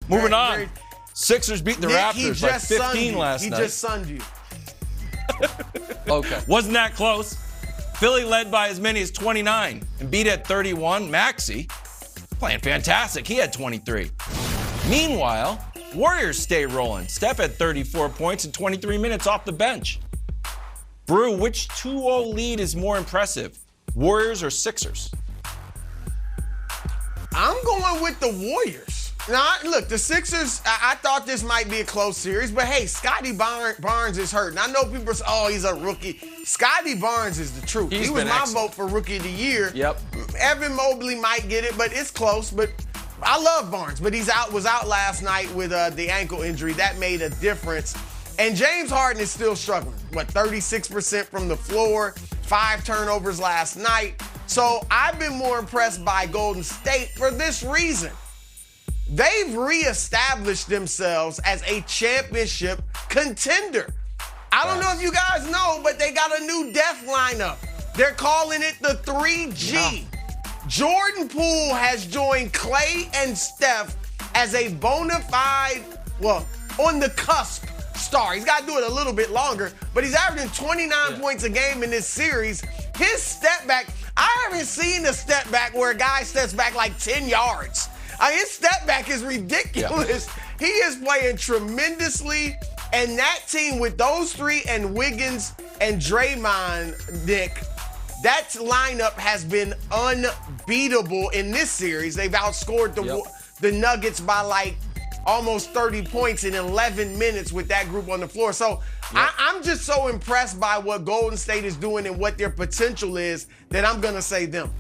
Moving on. Sixers beat the Raptors by 15 last night. He just sunned you. Okay. Wasn't that close? Philly led by as many as 29. Embiid had 31. Maxey playing fantastic. He had 23. Meanwhile, Warriors stay rolling. Steph had 34 points in 23 minutes off the bench. Brew, which 2-0 lead is more impressive, Warriors or Sixers? I'm going with the Warriors. Now, look, the Sixers, I thought this might be a close series, but hey, Scotty Barnes is hurt. And I know people say, oh, he's a rookie. Scotty Barnes is the truth. He was my vote for Rookie of the Year. Yep. Evan Mobley might get it, but it's close. But I love Barnes, but was out last night with the ankle injury. That made a difference. And James Harden is still struggling. 36% from the floor, 5 turnovers last night. So I've been more impressed by Golden State for this reason. They've reestablished themselves as a championship contender. I don't know if you guys know, but they got a new death lineup. They're calling it the 3G. Yeah. Jordan Poole has joined Klay and Steph as a bona fide, on the cusp star. He's got to do it a little bit longer, but he's averaging 29 points a game in this series. His step back, I haven't seen a step back where a guy steps back like 10 yards. His step back is ridiculous. Yeah. He is playing tremendously, and that team with those three and Wiggins and Draymond, Nick, that lineup has been unbeatable in this series. They've outscored the Nuggets by almost 30 points in 11 minutes with that group on the floor. So I'm just so impressed by what Golden State is doing and what their potential is that I'm going to say them.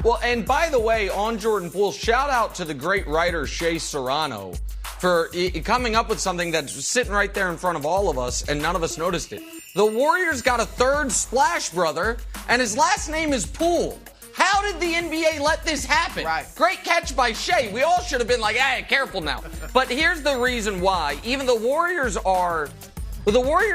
Well, and by the way, on Jordan Poole, shout out to the great writer Shea Serrano for coming up with something that's sitting right there in front of all of us, and none of us noticed it. The Warriors got a third Splash brother, and his last name is Poole. How did the NBA let this happen? Right. Great catch by Shea. We all should have been like, hey, careful now. But here's the reason why. Even the Warriors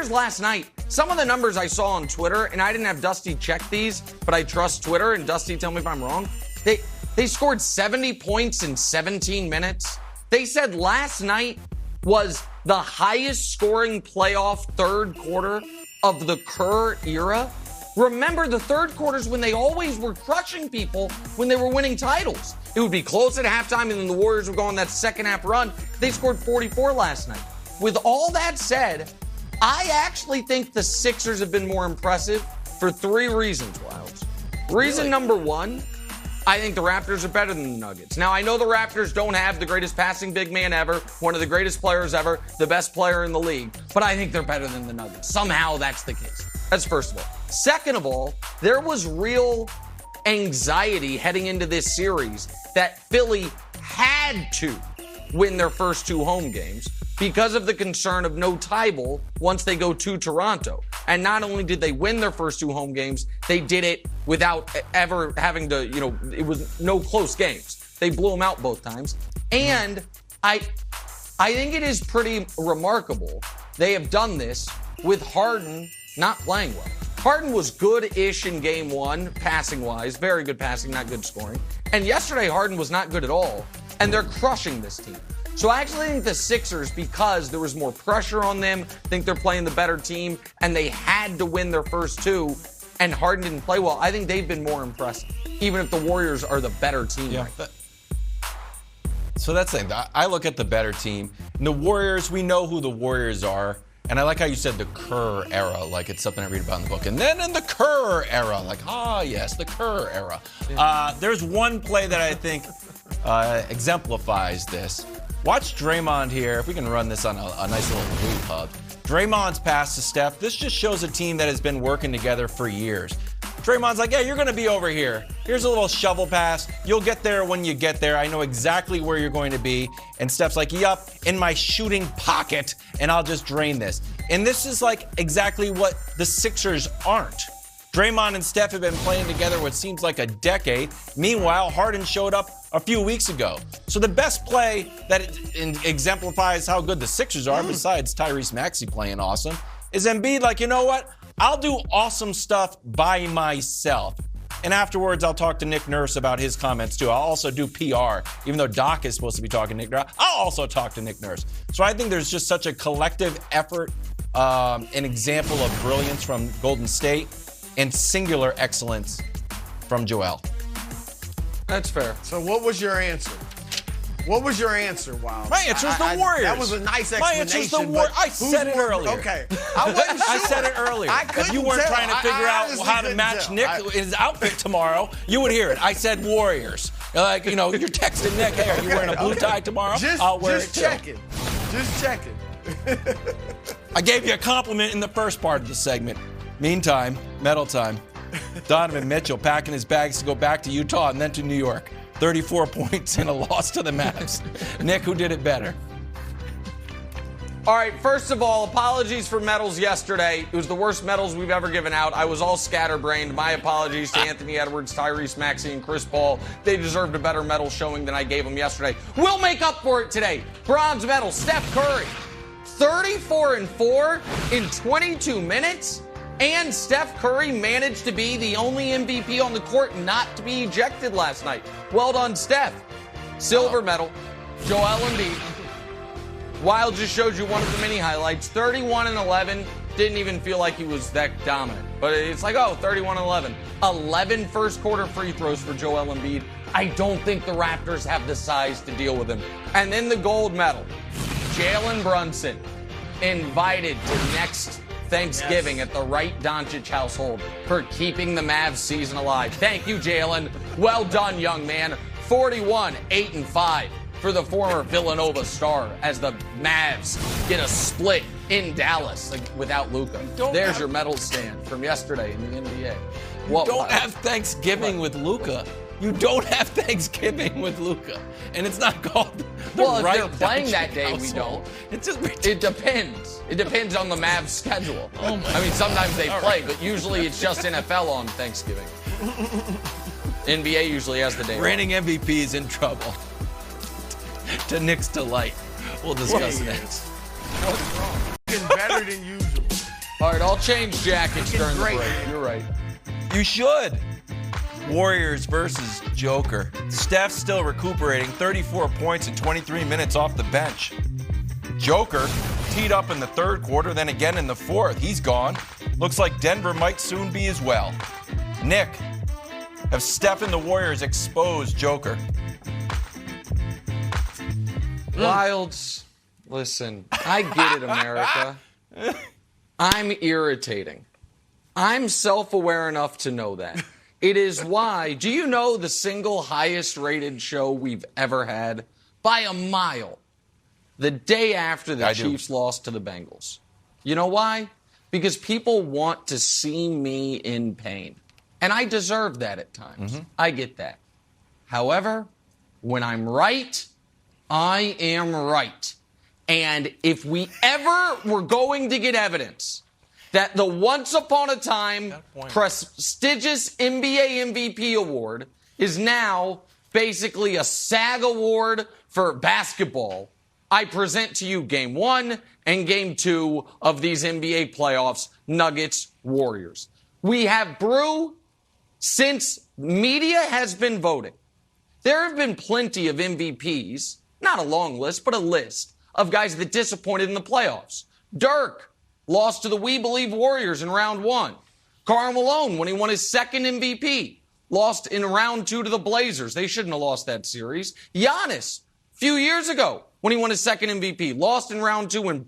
last night, some of the numbers I saw on Twitter, and I didn't have Dusty check these, but I trust Twitter, and Dusty, tell me if I'm wrong. They scored 70 points in 17 minutes. They said last night was the highest scoring playoff third quarter of the Kerr era. Remember the third quarters when they always were crushing people when they were winning titles. It would be close at halftime, and then the Warriors would go on that second half run. They scored 44 last night. With all that said, I actually think the Sixers have been more impressive for 3 reasons, Wilds. Reason number 1, I think the Raptors are better than the Nuggets. Now, I know the Raptors don't have the greatest passing big man ever, one of the greatest players ever, the best player in the league, but I think they're better than the Nuggets. Somehow that's the case. That's first of all. Second of all, there was real anxiety heading into this series that Philly had to win their first 2 home games because of the concern of no Tybal once they go to Toronto. And not only did they win their first 2 home games, they did it without ever having to, it was no close games. They blew them out both times. And I think it is pretty remarkable they have done this with Harden not playing well. Harden was good-ish in game 1, passing-wise. Very good passing, not good scoring. And yesterday, Harden was not good at all. And they're crushing this team. So I actually think the Sixers, because there was more pressure on them, think they're playing the better team, and they had to win their first 2, and Harden didn't play well. I think they've been more impressive, even if the Warriors are the better team right now. So that's the thing. I look at the better team. And the Warriors, we know who the Warriors are. And I like how you said the Kerr era, like it's something I read about in the book. And then in the Kerr era, yes, the Kerr era. Yeah. There's one play that I think exemplifies this. Watch Draymond here. If we can run this on a nice little blue hub. Draymond's pass to Steph. This just shows a team that has been working together for years. Draymond's like, yeah, you're going to be over here. Here's a little shovel pass. You'll get there when you get there. I know exactly where you're going to be. And Steph's like, yup, in my shooting pocket, and I'll just drain this. And this is exactly what the Sixers aren't. Draymond and Steph have been playing together what seems like a decade. Meanwhile, Harden showed up a few weeks ago. So the best play that exemplifies how good the Sixers are, besides Tyrese Maxey playing awesome, is Embiid you know what? I'll do awesome stuff by myself. And afterwards, I'll talk to Nick Nurse about his comments, too. I'll also do PR. Even though Doc is supposed to be talking to Nick Nurse, I'll also talk to Nick Nurse. So I think there's just such a collective effort, an example of brilliance from Golden State, and singular excellence from Joel. That's fair. So what was your answer? What was your answer, Wild? My answer is the Warriors. That was a nice explanation. My answer is the Warriors. I said it earlier. Okay. I wasn't sure. I said it earlier. If you weren't trying to figure out how to match Nick his outfit tomorrow, you would hear it. I said Warriors. Like, you're texting Nick, hey, are you wearing a blue tie tomorrow? I'll wear it too. Just checking. I gave you a compliment in the first part of the segment. Meantime, medal time. Donovan Mitchell packing his bags to go back to Utah and then to New York. 34 points in a loss to the Mavs. Nick, who did it better? All right, first of all, apologies for medals yesterday. It was the worst medals we've ever given out. I was all scatterbrained. My apologies to Anthony Edwards, Tyrese Maxey, and Chris Paul. They deserved a better medal showing than I gave them yesterday. We'll make up for it today. Bronze medal, Steph Curry. 34-4 in 22 minutes. And Steph Curry managed to be the only MVP on the court not to be ejected last night. Well done, Steph. Silver medal, Joel Embiid. Wild just showed you one of the mini highlights. 31-11. Didn't even feel like he was that dominant. But it's like, 31-11. 11 first quarter free throws for Joel Embiid. I don't think the Raptors have the size to deal with him. And then the gold medal, Jalen Brunson, invited to next Thanksgiving at the Wright Doncic household for keeping the Mavs season alive. Thank you, Jalen. Well done, young man. 41-8-5 for the former Villanova star as the Mavs get a split in Dallas without Luka. There's your medal stand from yesterday in the NBA. You don't have Thanksgiving with Luka. You don't have Thanksgiving with Luka. And it's not called the Well, Wright if they're playing that day, household. we don't. It's just It depends. It depends on the Mavs' schedule. Oh my I mean, sometimes they play, right. but usually it's just NFL on Thanksgiving. NBA usually has the day. Reigning MVP is in trouble. To Nick's delight. We'll discuss next. What's wrong? Looking better than usual. All right, I'll change jackets during the great, break. man. You're right. You should. Warriors versus Joker. Steph still recuperating, 34 points in 23 minutes off the bench. Joker teed up in the third quarter, then again in the fourth. He's gone. Looks like Denver might soon be as well. Nick, have Steph and the Warriors exposed Joker? Wilds, listen, I get it, America. I'm irritating. I'm self-aware enough to know that. It is why, do you know the single highest rated show we've ever had? By a mile. The day after the Chiefs lost to the Bengals. You know why? Because people want to see me in pain. And I deserve that at times. Mm-hmm. I get that. However, when I'm right, I am right. And if we ever were going to get evidence that the once upon a time prestigious NBA MVP award is now basically a SAG award for basketball, I present to you Game 1 and Game 2 of these NBA playoffs, Nuggets, Warriors. We have Brew since media has been voting. There have been plenty of MVPs, not a long list, but a list of guys that disappointed in the playoffs. Dirk lost to the We Believe Warriors in round 1. Karl Malone, when he won his second MVP, lost in round 2 to the Blazers. They shouldn't have lost that series. Giannis, a few years ago, when he won his second MVP, lost in round 2 and